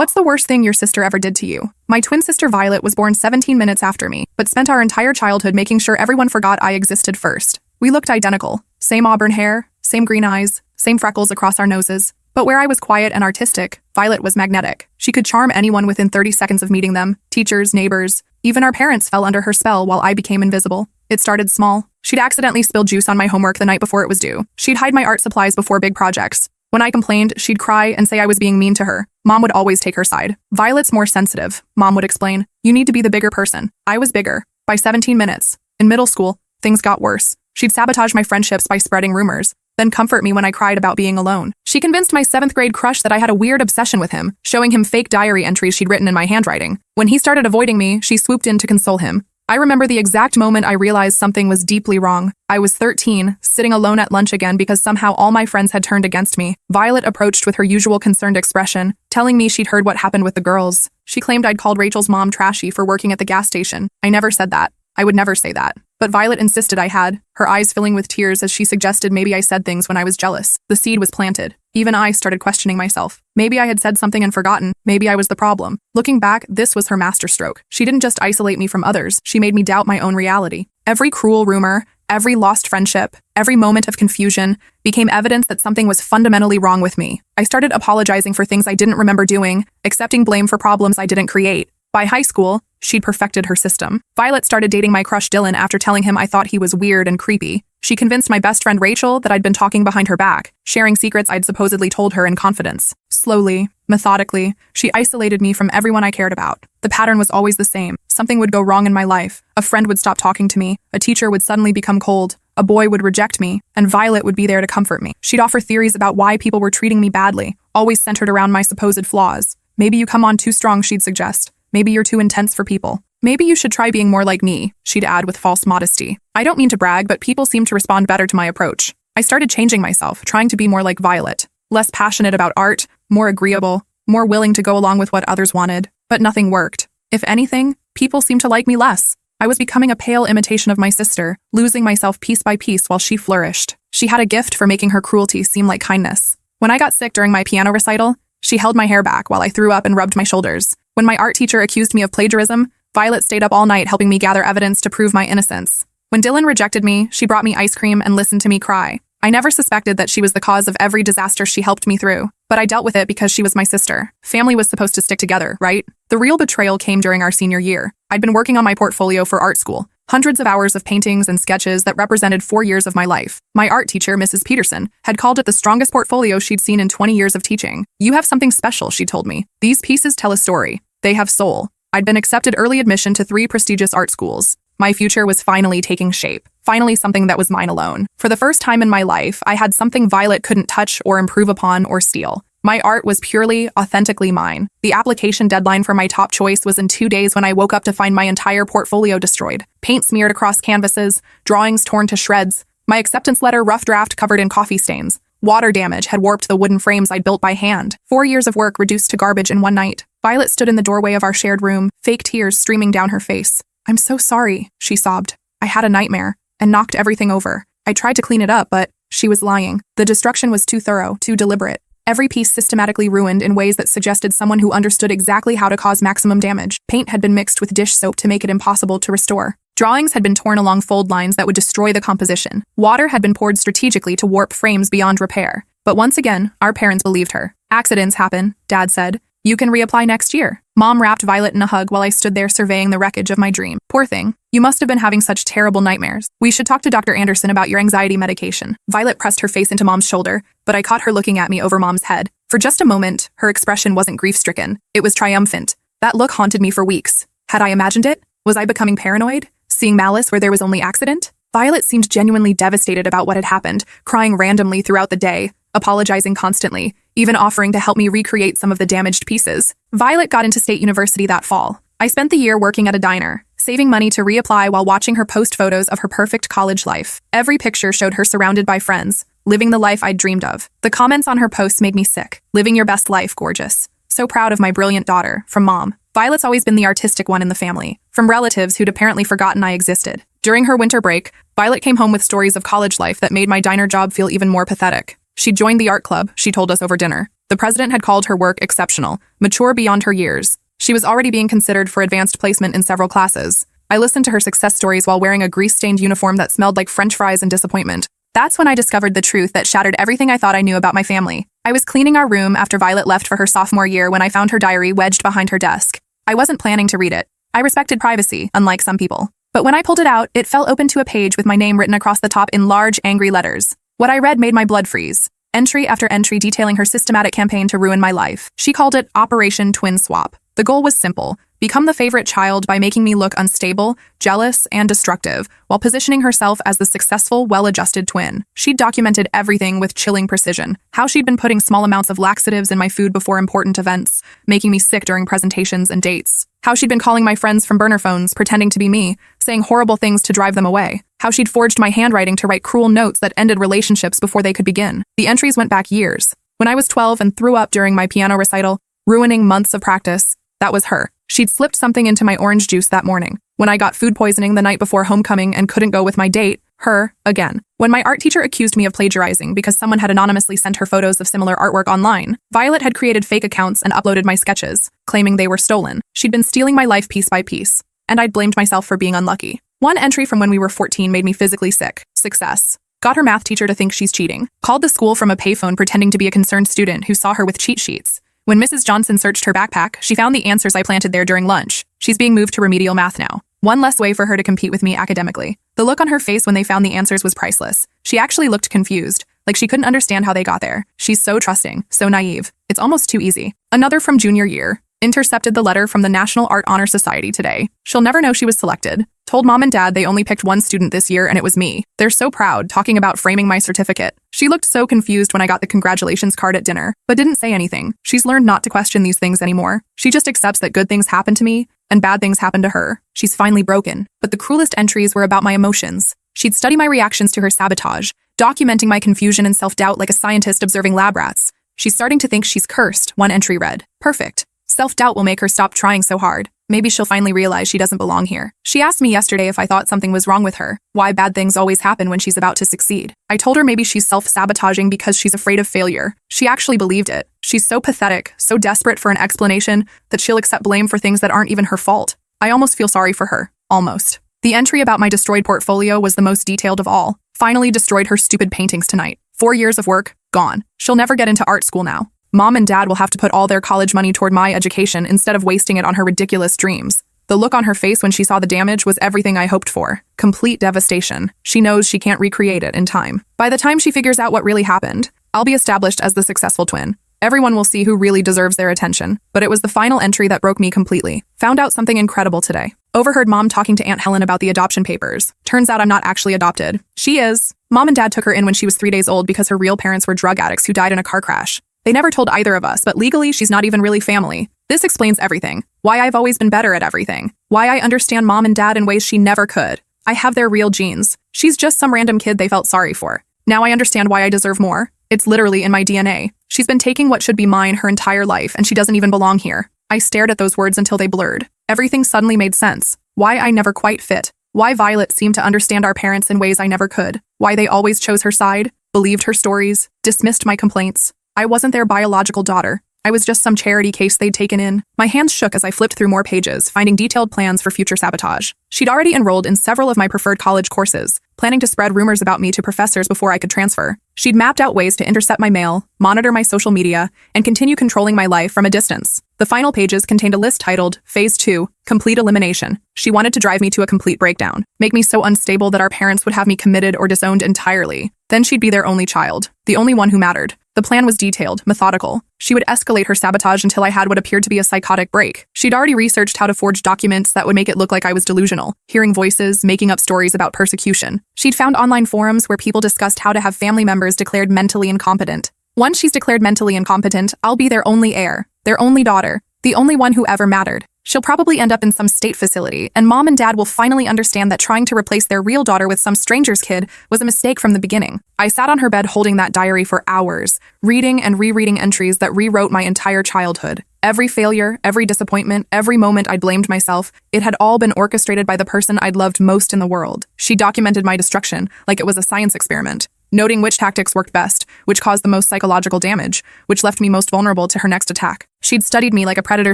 What's the worst thing your sister ever did to you? My twin sister Violet was born 17 minutes after me, but spent our entire childhood making sure everyone forgot I existed first. We looked identical. Same auburn hair, same green eyes, same freckles across our noses. But where I was quiet and artistic, Violet was magnetic. She could charm anyone within 30 seconds of meeting them. Teachers, neighbors, even our parents fell under her spell while I became invisible. It started small. She'd accidentally spill juice on my homework the night before it was due. She'd hide my art supplies before big projects. When I complained, she'd cry and say I was being mean to her. Mom would always take her side. Violet's more sensitive, Mom would explain. You need to be the bigger person. I was bigger. By 17 minutes. In middle school, things got worse. She'd sabotage my friendships by spreading rumors, then comfort me when I cried about being alone. She convinced my 7th grade crush that I had a weird obsession with him, showing him fake diary entries she'd written in my handwriting. When he started avoiding me, she swooped in to console him. I remember the exact moment I realized something was deeply wrong. I was 13, sitting alone at lunch again because somehow all my friends had turned against me. Violet approached with her usual concerned expression, telling me she'd heard what happened with the girls. She claimed I'd called Rachel's mom trashy for working at the gas station. I never said that. I would never say that. But Violet insisted I had, her eyes filling with tears as she suggested maybe I said things when I was jealous. The seed was planted. Even I started questioning myself. Maybe I had said something and forgotten. Maybe I was the problem. Looking back, this was her masterstroke. She didn't just isolate me from others. She made me doubt my own reality. Every cruel rumor, every lost friendship, every moment of confusion became evidence that something was fundamentally wrong with me. I started apologizing for things I didn't remember doing, accepting blame for problems I didn't create. By high school, she'd perfected her system. Violet started dating my crush Dylan after telling him I thought he was weird and creepy. She convinced my best friend Rachel that I'd been talking behind her back, sharing secrets I'd supposedly told her in confidence. Slowly, methodically, she isolated me from everyone I cared about. The pattern was always the same. Something would go wrong in my life. A friend would stop talking to me. A teacher would suddenly become cold. A boy would reject me, and Violet would be there to comfort me. She'd offer theories about why people were treating me badly, always centered around my supposed flaws. Maybe you come on too strong, she'd suggest. Maybe you're too intense for people. Maybe you should try being more like me, she'd add with false modesty. I don't mean to brag, but people seemed to respond better to my approach. I started changing myself, trying to be more like Violet. Less passionate about art, more agreeable, more willing to go along with what others wanted. But nothing worked. If anything, people seemed to like me less. I was becoming a pale imitation of my sister, losing myself piece by piece while she flourished. She had a gift for making her cruelty seem like kindness. When I got sick during my piano recital, she held my hair back while I threw up and rubbed my shoulders. When my art teacher accused me of plagiarism, Violet stayed up all night helping me gather evidence to prove my innocence. When Dylan rejected me, she brought me ice cream and listened to me cry. I never suspected that she was the cause of every disaster she helped me through, but I dealt with it because she was my sister. Family was supposed to stick together, right? The real betrayal came during our senior year. I'd been working on my portfolio for art school. Hundreds of hours of paintings and sketches that represented 4 years of my life. My art teacher, Mrs. Peterson, had called it the strongest portfolio she'd seen in 20 years of teaching. You have something special, she told me. These pieces tell a story. They have soul. I'd been accepted early admission to 3 prestigious art schools. My future was finally taking shape. Finally something that was mine alone. For the first time in my life, I had something Violet couldn't touch or improve upon or steal. My art was purely, authentically mine. The application deadline for my top choice was in 2 days when I woke up to find my entire portfolio destroyed. Paint smeared across canvases, drawings torn to shreds, my acceptance letter rough draft covered in coffee stains. Water damage had warped the wooden frames I'd built by hand. 4 years of work reduced to garbage in one night. Violet stood in the doorway of our shared room, fake tears streaming down her face. I'm so sorry, she sobbed. I had a nightmare and knocked everything over. I tried to clean it up, but she was lying. The destruction was too thorough, too deliberate. Every piece systematically ruined in ways that suggested someone who understood exactly how to cause maximum damage. Paint had been mixed with dish soap to make it impossible to restore. Drawings had been torn along fold lines that would destroy the composition. Water had been poured strategically to warp frames beyond repair. But once again, our parents believed her. Accidents happen, Dad said. You can reapply next year. Mom wrapped Violet in a hug while I stood there surveying the wreckage of my dream. Poor thing. You must have been having such terrible nightmares. We should talk to Dr. Anderson about your anxiety medication. Violet pressed her face into Mom's shoulder, but I caught her looking at me over Mom's head. For just a moment, her expression wasn't grief-stricken. It was triumphant. That look haunted me for weeks. Had I imagined it? Was I becoming paranoid? Seeing malice where there was only accident? Violet seemed genuinely devastated about what had happened, crying randomly throughout the day, apologizing constantly, even offering to help me recreate some of the damaged pieces. Violet got into State University that fall. I spent the year working at a diner, saving money to reapply while watching her post photos of her perfect college life. Every picture showed her surrounded by friends, living the life I'd dreamed of. The comments on her posts made me sick. Living your best life, gorgeous. So proud of my brilliant daughter, from Mom. Violet's always been the artistic one in the family, from relatives who'd apparently forgotten I existed. During her winter break, Violet came home with stories of college life that made my diner job feel even more pathetic. She'd joined the art club, she told us over dinner. The president had called her work exceptional, mature beyond her years. She was already being considered for advanced placement in several classes. I listened to her success stories while wearing a grease-stained uniform that smelled like French fries and disappointment. That's when I discovered the truth that shattered everything I thought I knew about my family. I was cleaning our room after Violet left for her sophomore year when I found her diary wedged behind her desk. I wasn't planning to read it. I respected privacy, unlike some people. But when I pulled it out, it fell open to a page with my name written across the top in large, angry letters. What I read made my blood freeze. Entry after entry detailing her systematic campaign to ruin my life. She called it Operation Twin Swap. The goal was simple: become the favorite child by making me look unstable, jealous, and destructive, while positioning herself as the successful, well-adjusted twin. She'd documented everything with chilling precision. How she'd been putting small amounts of laxatives in my food before important events, making me sick during presentations and dates. How she'd been calling my friends from burner phones, pretending to be me, saying horrible things to drive them away. How she'd forged my handwriting to write cruel notes that ended relationships before they could begin. The entries went back years. When I was 12 and threw up during my piano recital, ruining months of practice, that was her. She'd slipped something into my orange juice that morning. When I got food poisoning the night before homecoming and couldn't go with my date, her, again. When my art teacher accused me of plagiarizing because someone had anonymously sent her photos of similar artwork online, Violet had created fake accounts and uploaded my sketches, claiming they were stolen. She'd been stealing my life piece by piece, and I'd blamed myself for being unlucky. One entry from when we were 14 made me physically sick. Success. Got her math teacher to think she's cheating. Called the school from a payphone pretending to be a concerned student who saw her with cheat sheets. When Mrs. Johnson searched her backpack, she found the answers I planted there during lunch. She's being moved to remedial math now. One less way for her to compete with me academically. The look on her face when they found the answers was priceless. She actually looked confused, like she couldn't understand how they got there. She's so trusting, so naive. It's almost too easy. Another from junior year. Intercepted the letter from the National Art Honor Society today. She'll never know she was selected. Told mom and dad they only picked one student this year and it was me. They're so proud, talking about framing my certificate. She looked so confused when I got the congratulations card at dinner, but didn't say anything. She's learned not to question these things anymore. She just accepts that good things happen to me and bad things happen to her. She's finally broken. But the cruelest entries were about my emotions. She'd study my reactions to her sabotage, documenting my confusion and self-doubt like a scientist observing lab rats. She's starting to think she's cursed, one entry read. Perfect. Self-doubt will make her stop trying so hard. Maybe she'll finally realize she doesn't belong here. She asked me yesterday if I thought something was wrong with her, why bad things always happen when she's about to succeed. I told her maybe she's self-sabotaging because she's afraid of failure. She actually believed it. She's so pathetic, so desperate for an explanation, that she'll accept blame for things that aren't even her fault. I almost feel sorry for her. Almost. The entry about my destroyed portfolio was the most detailed of all. Finally destroyed her stupid paintings tonight. 4 years of work, gone. She'll never get into art school now. Mom and dad will have to put all their college money toward my education instead of wasting it on her ridiculous dreams. The look on her face when she saw the damage was everything I hoped for. Complete devastation. She knows she can't recreate it in time. By the time she figures out what really happened, I'll be established as the successful twin. Everyone will see who really deserves their attention. But it was the final entry that broke me completely. Found out something incredible today. Overheard mom talking to Aunt Helen about the adoption papers. Turns out I'm not actually adopted. She is. Mom and dad took her in when she was 3 days old because her real parents were drug addicts who died in a car crash. They never told either of us, but legally, she's not even really family. This explains everything. Why I've always been better at everything. Why I understand mom and dad in ways she never could. I have their real genes. She's just some random kid they felt sorry for. Now I understand why I deserve more. It's literally in my DNA. She's been taking what should be mine her entire life, and she doesn't even belong here. I stared at those words until they blurred. Everything suddenly made sense. Why I never quite fit. Why Violet seemed to understand our parents in ways I never could. Why they always chose her side, believed her stories, dismissed my complaints. I wasn't their biological daughter. I was just some charity case they'd taken in. My hands shook as I flipped through more pages, finding detailed plans for future sabotage. She'd already enrolled in several of my preferred college courses, planning to spread rumors about me to professors before I could transfer. She'd mapped out ways to intercept my mail, monitor my social media, and continue controlling my life from a distance. The final pages contained a list titled, Phase 2, Complete Elimination. She wanted to drive me to a complete breakdown, make me so unstable that our parents would have me committed or disowned entirely. Then she'd be their only child, the only one who mattered. The plan was detailed, methodical. She would escalate her sabotage until I had what appeared to be a psychotic break. She'd already researched how to forge documents that would make it look like I was delusional, hearing voices, making up stories about persecution. She'd found online forums where people discussed how to have family members declared mentally incompetent. Once she's declared mentally incompetent, I'll be their only heir, their only daughter, the only one who ever mattered. She'll probably end up in some state facility, and mom and dad will finally understand that trying to replace their real daughter with some stranger's kid was a mistake from the beginning. I sat on her bed holding that diary for hours, reading and rereading entries that rewrote my entire childhood. Every failure, every disappointment, every moment I'd blamed myself, it had all been orchestrated by the person I'd loved most in the world. She documented my destruction like it was a science experiment. noting which tactics worked best, which caused the most psychological damage, which left me most vulnerable to her next attack. She'd studied me like a predator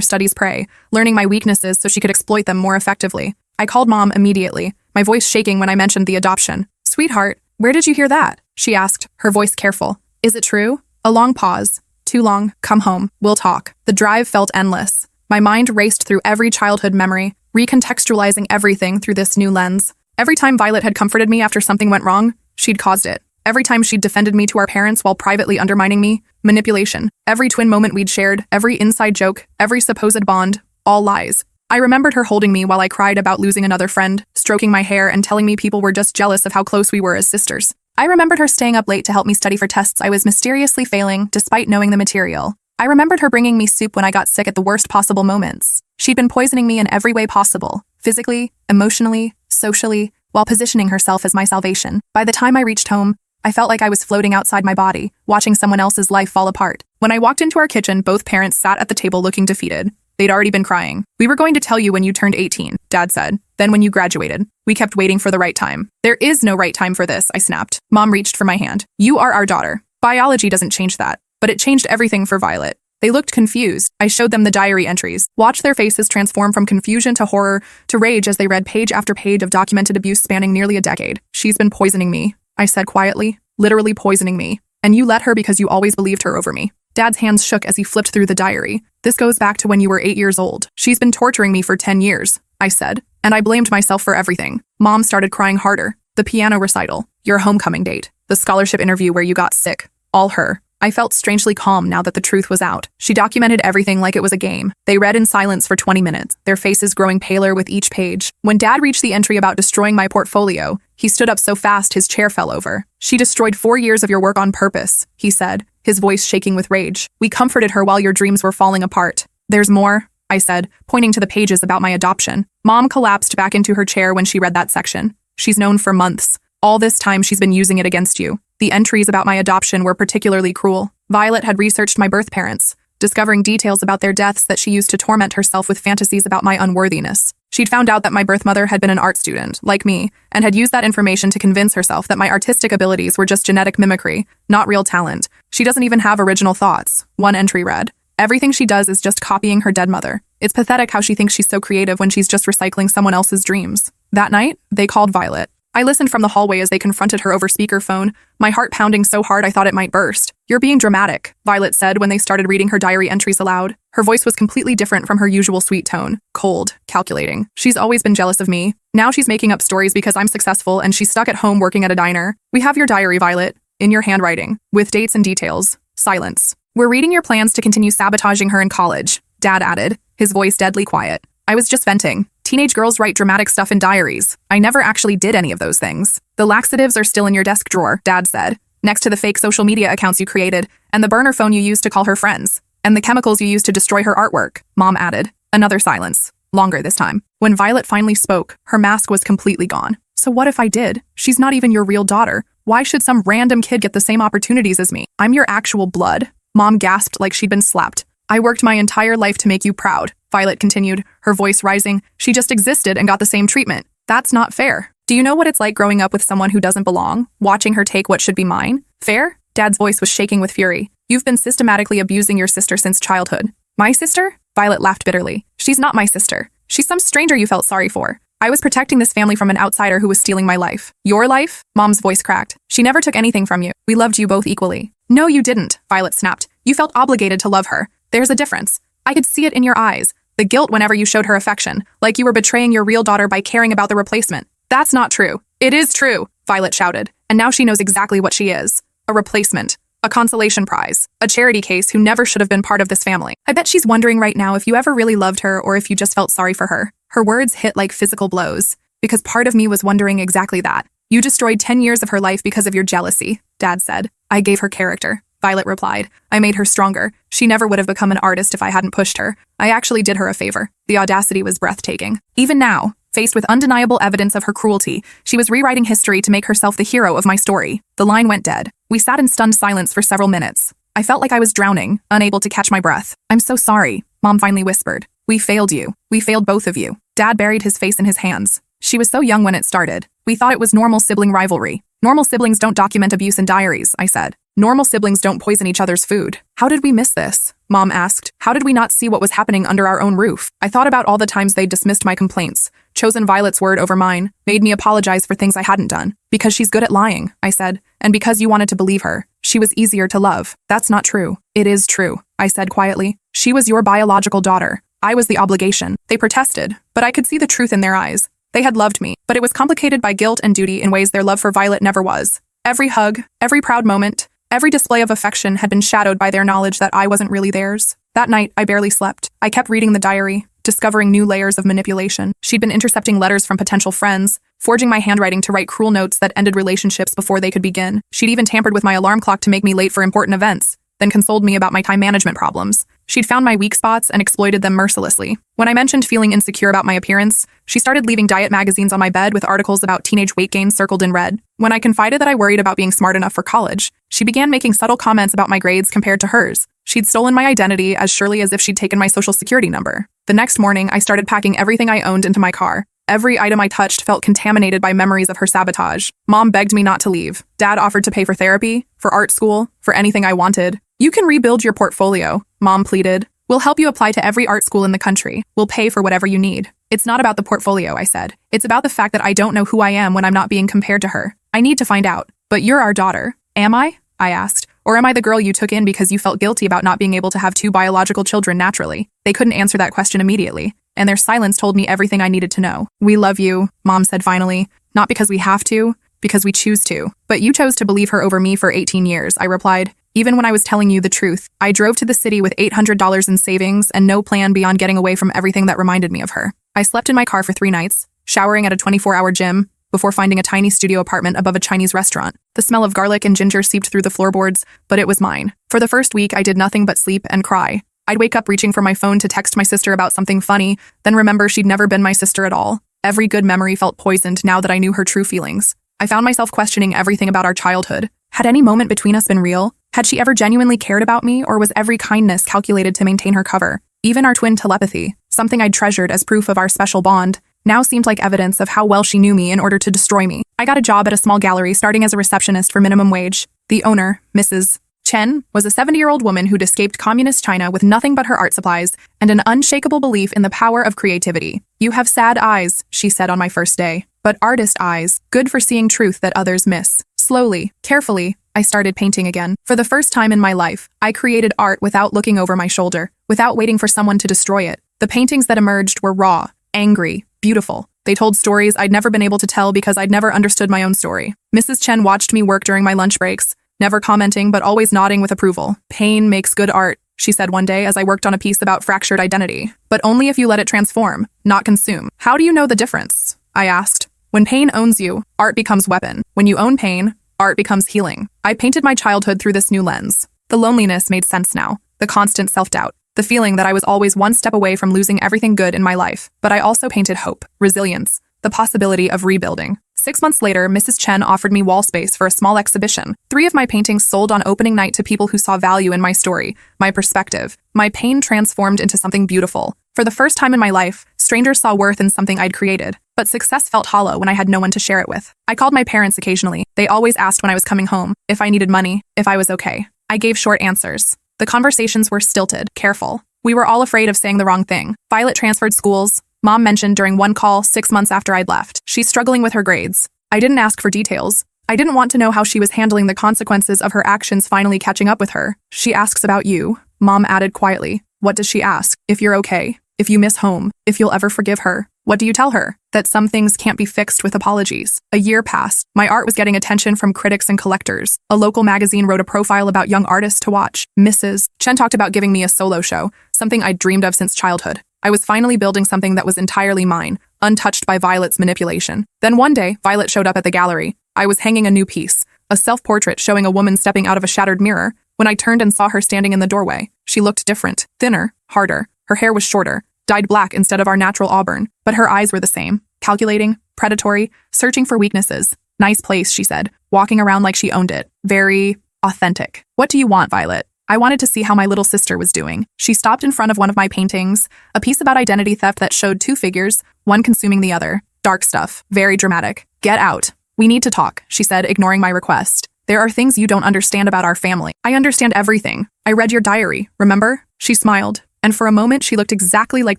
studies prey, learning my weaknesses so she could exploit them more effectively. I called Mom immediately, my voice shaking when I mentioned the adoption. "Sweetheart, where did you hear that?" she asked, her voice careful. "Is it true?" A long pause. "Too long. Come home. We'll talk." The drive felt endless. My mind raced through every childhood memory, recontextualizing everything through this new lens. Every time Violet had comforted me after something went wrong, she'd caused it. Every time she'd defended me to our parents while privately undermining me, manipulation. Every twin moment we'd shared, every inside joke, every supposed bond, all lies. I remembered her holding me while I cried about losing another friend, stroking my hair and telling me people were just jealous of how close we were as sisters. I remembered her staying up late to help me study for tests I was mysteriously failing, despite knowing the material. I remembered her bringing me soup when I got sick at the worst possible moments. She'd been poisoning me in every way possible, physically, emotionally, socially, while positioning herself as my salvation. By the time I reached home, I felt like I was floating outside my body, watching someone else's life fall apart. When I walked into our kitchen, both parents sat at the table looking defeated. They'd already been crying. "We were going to tell you when you turned 18, Dad said. Then when you graduated. We kept waiting for the right time." "There is no right time for this," I snapped. Mom reached for my hand. "You are our daughter. Biology doesn't change that." But it changed everything for Violet. They looked confused. I showed them the diary entries, watched their faces transform from confusion to horror to rage as they read page after page of documented abuse spanning nearly a decade. "She's been poisoning me," I said quietly. "Literally poisoning me. And you let her because you always believed her over me." Dad's hands shook as he flipped through the diary. "This goes back to when you were 8 years old. She's been torturing me for 10 years, I said. And I blamed myself for everything. Mom started crying harder. The piano recital, your homecoming date, the scholarship interview where you got sick. All her. I felt strangely calm now that the truth was out. She documented everything like it was a game. They read in silence for 20 minutes, their faces growing paler with each page. When Dad reached the entry about destroying my portfolio, he stood up so fast his chair fell over. "She destroyed 4 years of your work on purpose," he said, his voice shaking with rage. "We comforted her while your dreams were falling apart." "There's more," I said, pointing to the pages about my adoption. Mom collapsed back into her chair when she read that section. "She's known for months. All this time she's been using it against you. The entries about my adoption were particularly cruel. Violet had researched my birth parents, discovering details about their deaths that she used to torment herself with fantasies about my unworthiness. She'd found out that my birth mother had been an art student, like me, and had used that information to convince herself that my artistic abilities were just genetic mimicry, not real talent. She doesn't even have original thoughts," one entry read. "Everything she does is just copying her dead mother. It's pathetic how she thinks she's so creative when she's just recycling someone else's dreams." That night, they called Violet. I listened from the hallway as they confronted her over speakerphone, my heart pounding so hard I thought it might burst. "You're being dramatic," Violet said when they started reading her diary entries aloud. Her voice was completely different from her usual sweet tone, cold, calculating. "She's always been jealous of me. Now she's making up stories because I'm successful and she's stuck at home working at a diner. We have your diary, Violet, in your handwriting, with dates and details." Silence. "We're reading your plans to continue sabotaging her in college," Dad added, his voice deadly quiet. "I was just venting. Teenage girls write dramatic stuff in diaries. I never actually did any of those things." "The laxatives are still in your desk drawer," Dad said, "next to the fake social media accounts you created, and the burner phone you used to call her friends, and the chemicals you used to destroy her artwork," Mom added. Another silence. Longer this time. When Violet finally spoke, her mask was completely gone. "So what if I did? She's not even your real daughter. Why should some random kid get the same opportunities as me? I'm your actual blood." Mom gasped like she'd been slapped. "I worked my entire life to make you proud," Violet continued, her voice rising. "She just existed and got the same treatment. That's not fair. Do you know what it's like growing up with someone who doesn't belong, watching her take what should be mine? Fair?" Dad's voice was shaking with fury. "You've been systematically abusing your sister since childhood." "My sister?" Violet laughed bitterly. "She's not my sister. She's some stranger you felt sorry for. I was protecting this family from an outsider who was stealing my life." "Your life?" Mom's voice cracked. "She never took anything from you. We loved you both equally." "No, you didn't," Violet snapped. "You felt obligated to love her. There's a difference. I could see it in your eyes. The guilt whenever you showed her affection, like you were betraying your real daughter by caring about the replacement." "That's not true." "It is true," Violet shouted. "And now she knows exactly what she is. A replacement. A consolation prize. A charity case who never should have been part of this family. I bet she's wondering right now if you ever really loved her or if you just felt sorry for her." Her words hit like physical blows, because part of me was wondering exactly that. "You destroyed 10 years of her life because of your jealousy," Dad said. "I gave her character," Violet replied. "I made her stronger. She never would have become an artist if I hadn't pushed her. I actually did her a favor." The audacity was breathtaking. Even now, faced with undeniable evidence of her cruelty, she was rewriting history to make herself the hero of my story. The line went dead. We sat in stunned silence for several minutes. I felt like I was drowning, unable to catch my breath. "I'm so sorry," Mom finally whispered. "We failed you. We failed both of you." Dad buried his face in his hands. "She was so young when it started. We thought it was normal sibling rivalry. Normal siblings don't document abuse in diaries, I said. Normal siblings don't poison each other's food. How did we miss this? Mom asked. How did we not see what was happening under our own roof? I thought about all the times they dismissed my complaints, chosen Violet's word over mine, made me apologize for things I hadn't done. Because she's good at lying, I said, and because you wanted to believe her. She was easier to love. That's not true. It is true, I said quietly. She was your biological daughter. I was the obligation. They protested, but I could see the truth in their eyes. They had loved me, but it was complicated by guilt and duty in ways their love for Violet never was. Every hug, every proud moment, every display of affection had been shadowed by their knowledge that I wasn't really theirs. That night, I barely slept. I kept reading the diary, discovering new layers of manipulation. She'd been intercepting letters from potential friends, forging my handwriting to write cruel notes that ended relationships before they could begin. She'd even tampered with my alarm clock to make me late for important events, then consoled me about my time management problems. She'd found my weak spots and exploited them mercilessly. When I mentioned feeling insecure about my appearance, she started leaving diet magazines on my bed with articles about teenage weight gain circled in red. When I confided that I worried about being smart enough for college, she began making subtle comments about my grades compared to hers. She'd stolen my identity as surely as if she'd taken my social security number. The next morning, I started packing everything I owned into my car. Every item I touched felt contaminated by memories of her sabotage. Mom begged me not to leave. Dad offered to pay for therapy, for art school, for anything I wanted. You can rebuild your portfolio, Mom pleaded. We'll help you apply to every art school in the country. We'll pay for whatever you need. It's not about the portfolio, I said. It's about the fact that I don't know who I am when I'm not being compared to her. I need to find out. But you're our daughter. Am I? I asked. Or am I the girl you took in because you felt guilty about not being able to have two biological children naturally? They couldn't answer that question immediately, and their silence told me everything I needed to know. We love you, Mom said finally. Not because we have to, because we choose to. But you chose to believe her over me for 18 years, I replied. Even when I was telling you the truth, I drove to the city with $800 in savings and no plan beyond getting away from everything that reminded me of her. I slept in my car for 3 nights, showering at a 24-hour gym, before finding a tiny studio apartment above a Chinese restaurant. The smell of garlic and ginger seeped through the floorboards, but it was mine. For the first week, I did nothing but sleep and cry. I'd wake up reaching for my phone to text my sister about something funny, then remember she'd never been my sister at all. Every good memory felt poisoned now that I knew her true feelings. I found myself questioning everything about our childhood. Had any moment between us been real? Had she ever genuinely cared about me, or was every kindness calculated to maintain her cover? Even our twin telepathy, something I'd treasured as proof of our special bond, now seemed like evidence of how well she knew me in order to destroy me. I got a job at a small gallery starting as a receptionist for minimum wage. The owner, Mrs. Chen, was a 70-year-old woman who'd escaped communist China with nothing but her art supplies and an unshakable belief in the power of creativity. You have sad eyes, she said on my first day, but artist eyes, good for seeing truth that others miss. Slowly, carefully, I started painting again. For the first time in my life, I created art without looking over my shoulder, without waiting for someone to destroy it. The paintings that emerged were raw, angry, beautiful. They told stories I'd never been able to tell because I'd never understood my own story. Mrs. Chen watched me work during my lunch breaks, never commenting but always nodding with approval. Pain makes good art, she said one day as I worked on a piece about fractured identity. But only if you let it transform, not consume. How do you know the difference? I asked. When pain owns you, art becomes weapon. When you own pain, art becomes healing. I painted my childhood through this new lens. The loneliness made sense now. The constant self-doubt. The feeling that I was always one step away from losing everything good in my life. But I also painted hope, resilience, the possibility of rebuilding. 6 months later, Mrs. Chen offered me wall space for a small exhibition. 3 of my paintings sold on opening night to people who saw value in my story, my perspective. My pain transformed into something beautiful. For the first time in my life, strangers saw worth in something I'd created. But success felt hollow when I had no one to share it with. I called my parents occasionally. They always asked when I was coming home, if I needed money, if I was okay. I gave short answers. The conversations were stilted, careful. We were all afraid of saying the wrong thing. Violet transferred schools. Mom mentioned during one call 6 months after I'd left. She's struggling with her grades. I didn't ask for details. I didn't want to know how she was handling the consequences of her actions finally catching up with her. She asks about you, Mom added quietly. What does she ask? If you're okay? If you miss home? If you'll ever forgive her? What do you tell her? That some things can't be fixed with apologies. A year passed. My art was getting attention from critics and collectors. A local magazine wrote a profile about young artists to watch. Mrs. Chen talked about giving me a solo show, something I'd dreamed of since childhood. I was finally building something that was entirely mine, untouched by Violet's manipulation. Then one day, Violet showed up at the gallery. I was hanging a new piece, a self-portrait showing a woman stepping out of a shattered mirror. When I turned and saw her standing in the doorway, she looked different, thinner, harder. Her hair was shorter, dyed black instead of our natural auburn, but her eyes were the same, calculating, predatory, searching for weaknesses. Nice place, she said, walking around like she owned it. Very authentic. What do you want, Violet? I wanted to see how my little sister was doing. She stopped in front of one of my paintings, a piece about identity theft that showed 2 figures, one consuming the other. Dark stuff, very dramatic. Get out. We need to talk, she said, ignoring my request. There are things you don't understand about our family. I understand everything. I read your diary, remember? She smiled, and for a moment she looked exactly like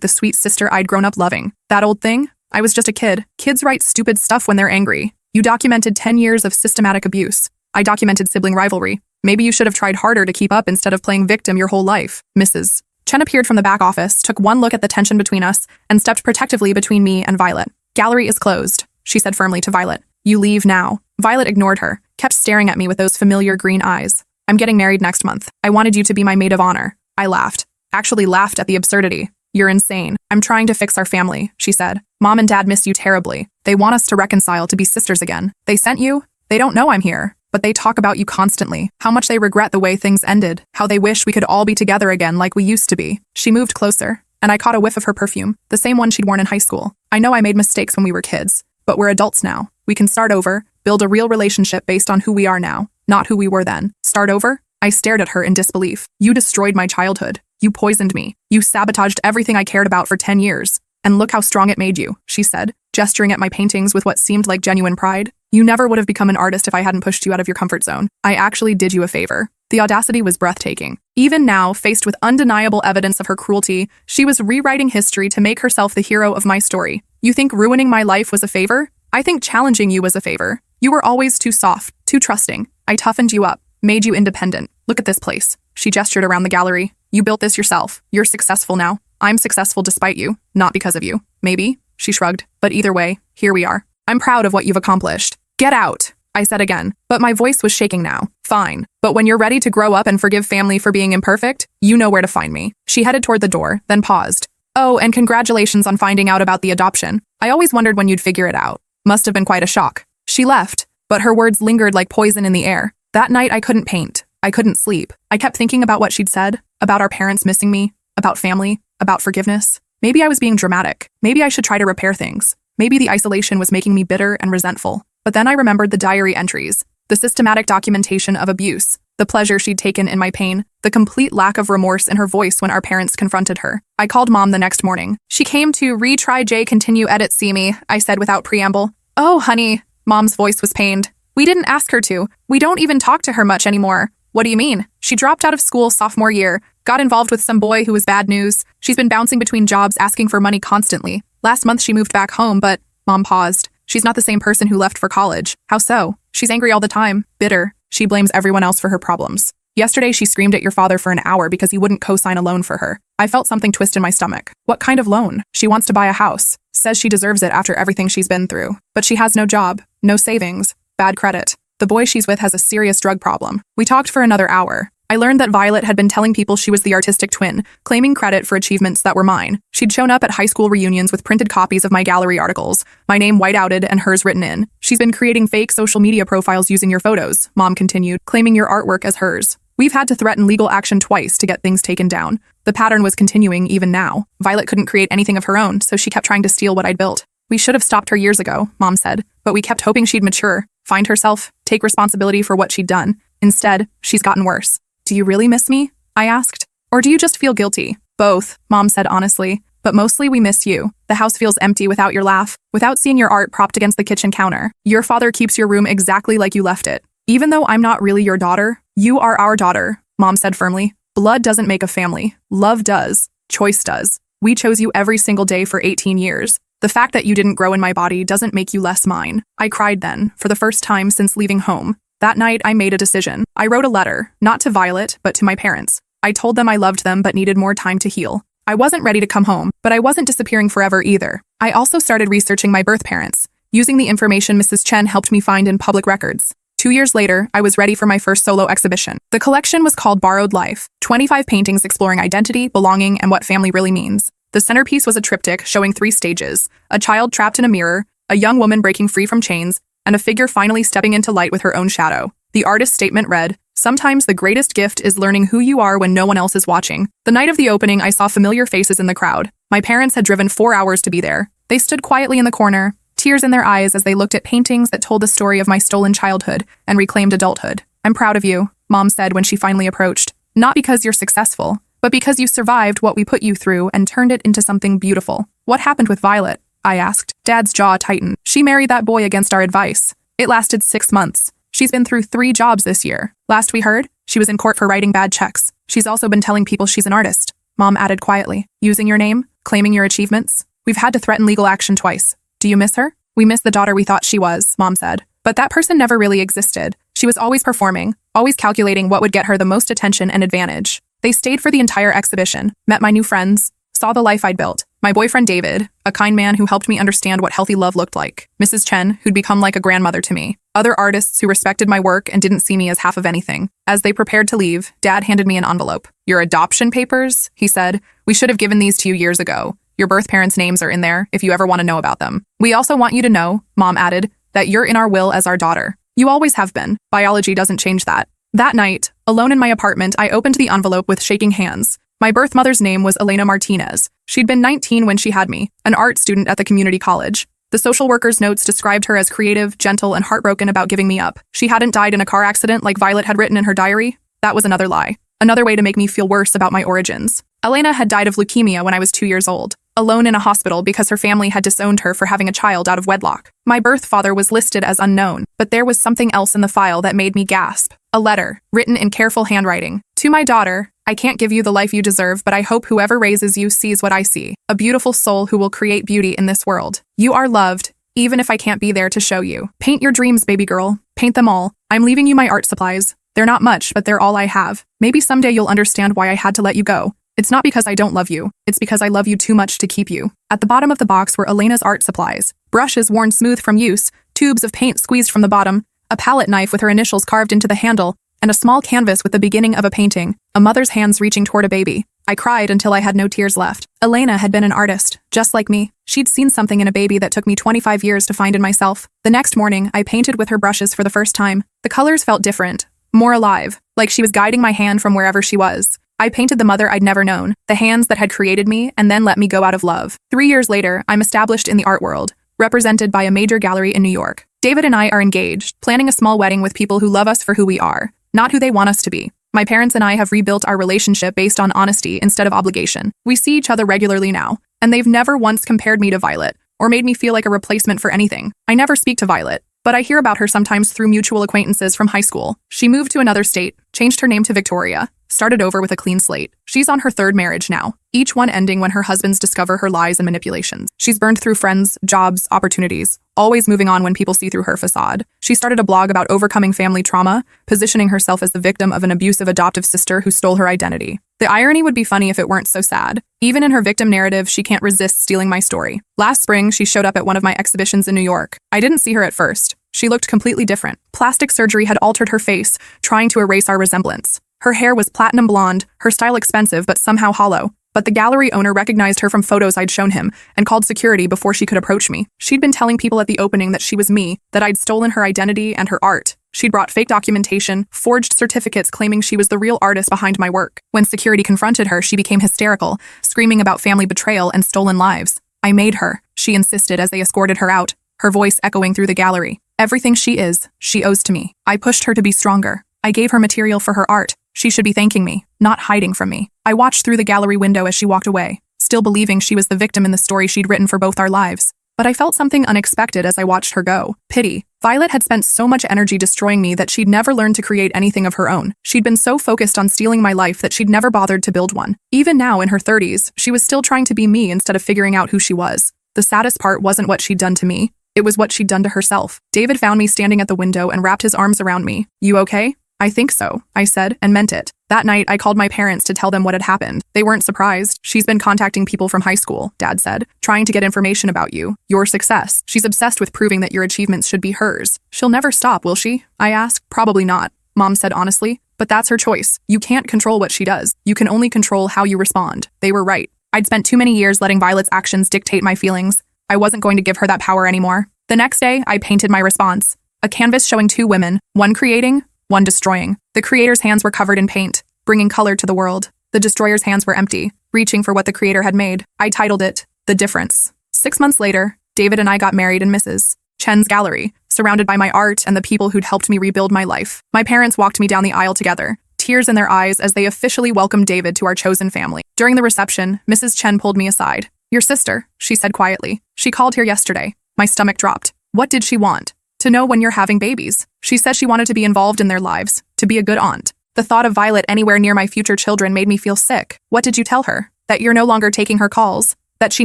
the sweet sister I'd grown up loving. That old thing? I was just a kid. Kids write stupid stuff when they're angry. You documented 10 years of systematic abuse. I documented sibling rivalry. Maybe you should have tried harder to keep up instead of playing victim your whole life. Mrs. Chen appeared from the back office, took one look at the tension between us, and stepped protectively between me and Violet. Gallery is closed, she said firmly to Violet. You leave now. Violet ignored her, kept staring at me with those familiar green eyes. I'm getting married next month. I wanted you to be my maid of honor. I laughed. Actually laughed at the absurdity. You're insane. I'm trying to fix our family, she said. Mom and Dad miss you terribly. They want us to reconcile to be sisters again. They sent you? They don't know I'm here, but they talk about you constantly. How much they regret the way things ended. How they wish we could all be together again like we used to be. She moved closer, and I caught a whiff of her perfume, the same one she'd worn in high school. I know I made mistakes when we were kids, but we're adults now. We can start over, build a real relationship based on who we are now, not who we were then. Start over? I stared at her in disbelief. You destroyed my childhood. You poisoned me. You sabotaged everything I cared about for 10 years. And look how strong it made you, she said, gesturing at my paintings with what seemed like genuine pride. You never would have become an artist if I hadn't pushed you out of your comfort zone. I actually did you a favor. The audacity was breathtaking. Even now, faced with undeniable evidence of her cruelty, she was rewriting history to make herself the hero of my story. You think ruining my life was a favor? I think challenging you was a favor. You were always too soft, too trusting. I toughened you up, made you independent. Look at this place. She gestured around the gallery. You built this yourself. You're successful now. I'm successful despite you, not because of you. Maybe, she shrugged, but either way, here we are. I'm proud of what you've accomplished. Get out, I said again, but my voice was shaking now. Fine, but when you're ready to grow up and forgive family for being imperfect, you know where to find me. She headed toward the door, then paused. Oh, and congratulations on finding out about the adoption. I always wondered when you'd figure it out. Must have been quite a shock. She left, but her words lingered like poison in the air. That night I couldn't paint. I couldn't sleep. I kept thinking about what she'd said, about our parents missing me, about family, about forgiveness. Maybe I was being dramatic. Maybe I should try to repair things. Maybe the isolation was making me bitter and resentful. But then I remembered the diary entries, the systematic documentation of abuse, the pleasure she'd taken in my pain, the complete lack of remorse in her voice when our parents confronted her. I called Mom the next morning. She came to retry J continue edit see me, I said without preamble. Oh, honey. Mom's voice was pained. We didn't ask her to. We don't even talk to her much anymore. What do you mean? She dropped out of school sophomore year, got involved with some boy who was bad news. She's been bouncing between jobs asking for money constantly. Last month she moved back home, but Mom paused. She's not the same person who left for college. How so? She's angry all the time, bitter. She blames everyone else for her problems. Yesterday she screamed at your father for an hour because he wouldn't co-sign a loan for her. I felt something twist in my stomach. What kind of loan? She wants to buy a house. Says she deserves it after everything she's been through. But she has no job, no savings, bad credit. The boy she's with has a serious drug problem. We talked for another hour. I learned that Violet had been telling people she was the artistic twin, claiming credit for achievements that were mine. She'd shown up at high school reunions with printed copies of my gallery articles, my name white-outed and hers written in. She's been creating fake social media profiles using your photos, Mom continued, claiming your artwork as hers. We've had to threaten legal action twice to get things taken down. The pattern was continuing even now. Violet couldn't create anything of her own, so she kept trying to steal what I'd built. We should have stopped her years ago, Mom said, but we kept hoping she'd mature, find herself, take responsibility for what she'd done. Instead, she's gotten worse. Do you really miss me? I asked. Or do you just feel guilty? Both, Mom said honestly. But mostly we miss you. The house feels empty without your laugh, without seeing your art propped against the kitchen counter. Your father keeps your room exactly like you left it. Even though I'm not really your daughter, you are our daughter, Mom said firmly. Blood doesn't make a family. Love does. Choice does. We chose you every single day for 18 years. The fact that you didn't grow in my body doesn't make you less mine. I cried then, for the first time since leaving home. That night, I made a decision. I wrote a letter, not to Violet, but to my parents. I told them I loved them but needed more time to heal. I wasn't ready to come home, but I wasn't disappearing forever either. I also started researching my birth parents, using the information Mrs. Chen helped me find in public records. 2 years later, I was ready for my first solo exhibition. The collection was called Borrowed Life, 25 paintings exploring identity, belonging, and what family really means. The centerpiece was a triptych showing 3 stages, a child trapped in a mirror, a young woman breaking free from chains, and a figure finally stepping into light with her own shadow. The artist's statement read, "Sometimes the greatest gift is learning who you are when no one else is watching." The night of the opening, I saw familiar faces in the crowd. My parents had driven 4 hours to be there. They stood quietly in the corner, tears in their eyes as they looked at paintings that told the story of my stolen childhood and reclaimed adulthood. "I'm proud of you," Mom said when she finally approached. "Not because you're successful, but because you survived what we put you through and turned it into something beautiful." "What happened with Violet?" I asked. Dad's jaw tightened. "She married that boy against our advice. It lasted 6 months. She's been through 3 jobs this year. Last we heard, she was in court for writing bad checks. She's also been telling people she's an artist. Mom added quietly. Using your name, claiming your achievements. We've had to threaten legal action twice. Do you miss her? We miss the daughter we thought she was, Mom said. But that person never really existed. She was always performing, always calculating what would get her the most attention and advantage. They stayed for the entire exhibition, met my new friends, saw the life I'd built. My boyfriend David, a kind man who helped me understand what healthy love looked like. Mrs. Chen, who'd become like a grandmother to me. Other artists who respected my work and didn't see me as half of anything. As they prepared to leave, Dad handed me an envelope. Your adoption papers? He said. We should have given these to you years ago. Your birth parents' names are in there if you ever want to know about them. We also want you to know, Mom added, that you're in our will as our daughter. You always have been. Biology doesn't change that. That night, alone in my apartment, I opened the envelope with shaking hands. My birth mother's name was Elena Martinez. She'd been 19 when she had me, an art student at the community college. The social worker's notes described her as creative, gentle, and heartbroken about giving me up. She hadn't died in a car accident like Violet had written in her diary. That was another lie. Another way to make me feel worse about my origins. Elena had died of leukemia when I was 2 years old, alone in a hospital because her family had disowned her for having a child out of wedlock. My birth father was listed as unknown, but there was something else in the file that made me gasp. A letter, written in careful handwriting. To my daughter, I can't give you the life you deserve, but I hope whoever raises you sees what I see. A beautiful soul who will create beauty in this world. You are loved, even if I can't be there to show you. Paint your dreams, baby girl. Paint them all. I'm leaving you my art supplies. They're not much, but they're all I have. Maybe someday you'll understand why I had to let you go. It's not because I don't love you. It's because I love you too much to keep you. At the bottom of the box were Elena's art supplies. Brushes worn smooth from use, tubes of paint squeezed from the bottom, a palette knife with her initials carved into the handle, and a small canvas with the beginning of a painting, a mother's hands reaching toward a baby. I cried until I had no tears left. Elena had been an artist, just like me. She'd seen something in a baby that took me 25 years to find in myself. The next morning, I painted with her brushes for the first time. The colors felt different, more alive, like she was guiding my hand from wherever she was. I painted the mother I'd never known, the hands that had created me and then let me go out of love. 3 years later, I'm established in the art world, represented by a major gallery in New York. David and I are engaged, planning a small wedding with people who love us for who we are, not who they want us to be. My parents and I have rebuilt our relationship based on honesty instead of obligation. We see each other regularly now, and they've never once compared me to Violet or made me feel like a replacement for anything. I never speak to Violet, but I hear about her sometimes through mutual acquaintances from high school. She moved to another state, changed her name to Victoria, started over with a clean slate. She's on her 3rd marriage now, each one ending when her husbands discover her lies and manipulations. She's burned through friends, jobs, opportunities, always moving on when people see through her facade. She started a blog about overcoming family trauma, positioning herself as the victim of an abusive adoptive sister who stole her identity. The irony would be funny if it weren't so sad. Even in her victim narrative, she can't resist stealing my story. Last spring, she showed up at one of my exhibitions in New York. I didn't see her at first. She looked completely different. Plastic surgery had altered her face, trying to erase our resemblance. Her hair was platinum blonde, her style expensive but somehow hollow. But the gallery owner recognized her from photos I'd shown him and called security before she could approach me. She'd been telling people at the opening that she was me, that I'd stolen her identity and her art. She'd brought fake documentation, forged certificates claiming she was the real artist behind my work. When security confronted her, she became hysterical, screaming about family betrayal and stolen lives. I made her, she insisted as they escorted her out, her voice echoing through the gallery. Everything she is, she owes to me. I pushed her to be stronger. I gave her material for her art. She should be thanking me, not hiding from me. I watched through the gallery window as she walked away, still believing she was the victim in the story she'd written for both our lives. But I felt something unexpected as I watched her go. Pity. Violet had spent so much energy destroying me that she'd never learned to create anything of her own. She'd been so focused on stealing my life that she'd never bothered to build one. Even now, in her 30s, she was still trying to be me instead of figuring out who she was. The saddest part wasn't what she'd done to me. It was what she'd done to herself. David found me standing at the window and wrapped his arms around me. You okay? I think so, I said, and meant it. That night, I called my parents to tell them what had happened. They weren't surprised. She's been contacting people from high school, Dad said, trying to get information about you, your success. She's obsessed with proving that your achievements should be hers. She'll never stop, will she? I asked. Probably not, Mom said honestly, but that's her choice. You can't control what she does. You can only control how you respond. They were right. I'd spent too many years letting Violet's actions dictate my feelings. I wasn't going to give her that power anymore. The next day, I painted my response. A canvas showing 2 women, one creating, one destroying. The creator's hands were covered in paint, bringing color to the world. The destroyer's hands were empty, reaching for what the creator had made. I titled it, The Difference. 6 months later, David and I got married in Mrs. Chen's gallery, surrounded by my art and the people who'd helped me rebuild my life. My parents walked me down the aisle together, tears in their eyes as they officially welcomed David to our chosen family. During the reception, Mrs. Chen pulled me aside. Your sister, she said quietly. She called here yesterday. My stomach dropped. What did she want? to know when you're having babies. She said she wanted to be involved in their lives, to be a good aunt. The thought of Violet anywhere near my future children made me feel sick. What did you tell her? That you're no longer taking her calls? That she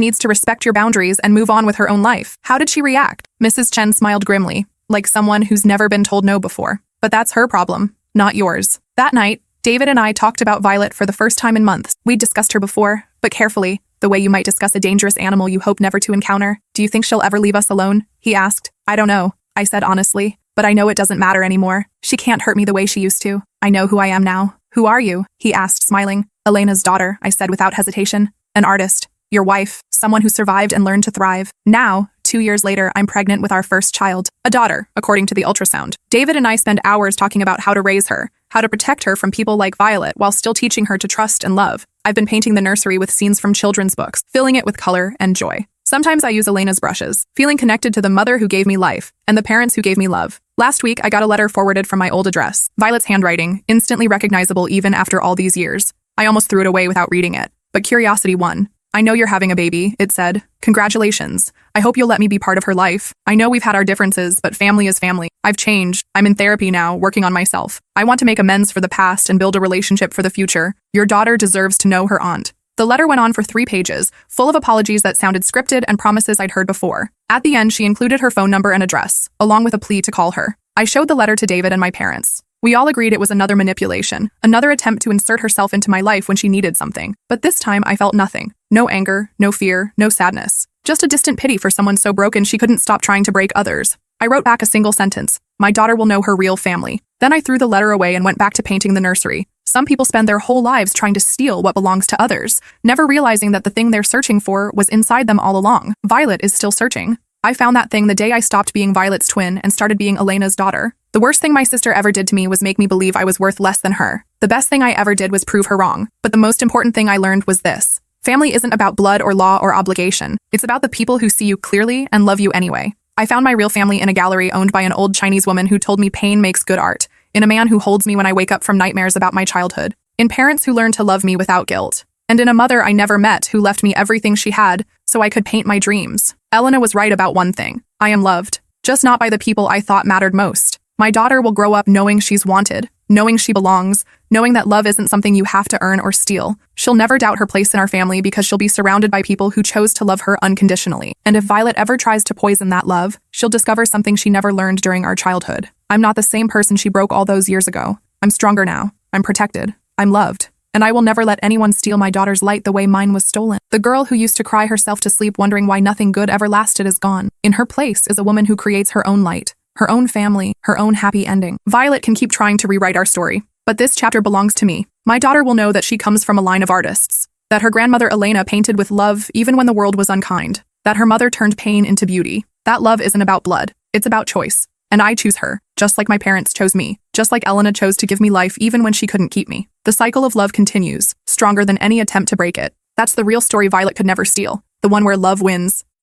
needs to respect your boundaries and move on with her own life? How did she react? Mrs. Chen smiled grimly, like someone who's never been told no before. But that's her problem, not yours. That night, David and I talked about Violet for the first time in months. We'd discussed her before, but carefully, the way you might discuss a dangerous animal you hope never to encounter. Do you think she'll ever leave us alone? He asked. I don't know, I said honestly, but I know it doesn't matter anymore. She can't hurt me the way she used to. I know who I am now. Who are you? He asked, smiling. Elena's daughter, I said without hesitation. An artist. Your wife. Someone who survived and learned to thrive. Now, 2 years later, I'm pregnant with our first child. A daughter, according to the ultrasound. David and I spend hours talking about how to raise her, how to protect her from people like Violet while still teaching her to trust and love. I've been painting the nursery with scenes from children's books, filling it with color and joy. Sometimes I use Elena's brushes, feeling connected to the mother who gave me life and the parents who gave me love. Last week, I got a letter forwarded from my old address. Violet's handwriting, instantly recognizable even after all these years. I almost threw it away without reading it, but curiosity won. I know you're having a baby, it said. Congratulations. I hope you'll let me be part of her life. I know we've had our differences, but family is family. I've changed. I'm in therapy now, working on myself. I want to make amends for the past and build a relationship for the future. Your daughter deserves to know her aunt. The letter went on for 3 pages, full of apologies that sounded scripted and promises I'd heard before. At the end, she included her phone number and address, along with a plea to call her. I showed the letter to David and my parents. We all agreed it was another manipulation, another attempt to insert herself into my life when she needed something. But this time, I felt nothing. No anger, no fear, no sadness. Just a distant pity for someone so broken she couldn't stop trying to break others. I wrote back a single sentence. My daughter will know her real family. Then I threw the letter away and went back to painting the nursery. Some people spend their whole lives trying to steal what belongs to others, never realizing that the thing they're searching for was inside them all along. Violet is still searching. I found that thing the day I stopped being Violet's twin and started being Elena's daughter. The worst thing my sister ever did to me was make me believe I was worth less than her. The best thing I ever did was prove her wrong. But the most important thing I learned was this. Family isn't about blood or law or obligation. It's about the people who see you clearly and love you anyway. I found my real family in a gallery owned by an old Chinese woman who told me pain makes good art, in a man who holds me when I wake up from nightmares about my childhood, in parents who learn to love me without guilt, and in a mother I never met who left me everything she had so I could paint my dreams. Elena was right about one thing. I am loved, just not by the people I thought mattered most. My daughter will grow up knowing she's wanted, knowing she belongs, knowing that love isn't something you have to earn or steal. She'll never doubt her place in our family because she'll be surrounded by people who chose to love her unconditionally. And if Violet ever tries to poison that love, she'll discover something she never learned during our childhood. I'm not the same person she broke all those years ago. I'm stronger now. I'm protected. I'm loved. And I will never let anyone steal my daughter's light the way mine was stolen. The girl who used to cry herself to sleep wondering why nothing good ever lasted is gone. In her place is a woman who creates her own light, her own family, her own happy ending. Violet can keep trying to rewrite our story, but this chapter belongs to me. My daughter will know that she comes from a line of artists, that her grandmother Elena painted with love even when the world was unkind, that her mother turned pain into beauty. That love isn't about blood, it's about choice. And I choose her, just like my parents chose me, just like Elena chose to give me life even when she couldn't keep me. The cycle of love continues, stronger than any attempt to break it. That's the real story Violet could never steal, the one where love wins,